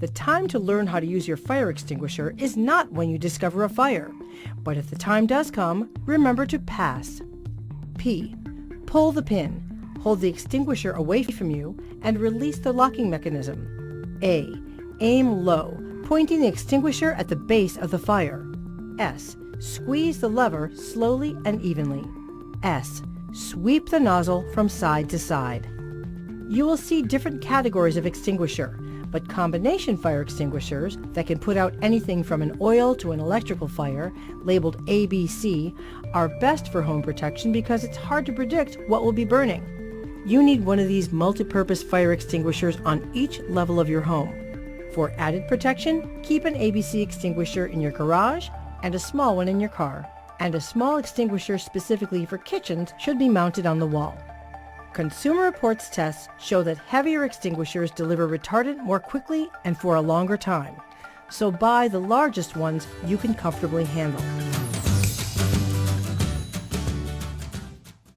The time to learn how to use your fire extinguisher is not when you discover a fire, but if the time does come, remember to pass. P. Pull the pin. Hold the extinguisher away from you and release the locking mechanism. A. Aim low, pointing the extinguisher at the base of the fire. S. Squeeze the lever slowly and evenly. S. Sweep the nozzle from side to side. You will see different categories of extinguisher, but combination fire extinguishers that can put out anything from an oil to an electrical fire, labeled ABC, are best for home protection because it's hard to predict what will be burning. You need one of these multi-purpose fire extinguishers on each level of your home. For added protection, keep an ABC extinguisher in your garage and a small one in your car. And a small extinguisher specifically for kitchens should be mounted on the wall. Consumer Reports tests show that heavier extinguishers deliver retardant more quickly and for a longer time. So buy the largest ones you can comfortably handle.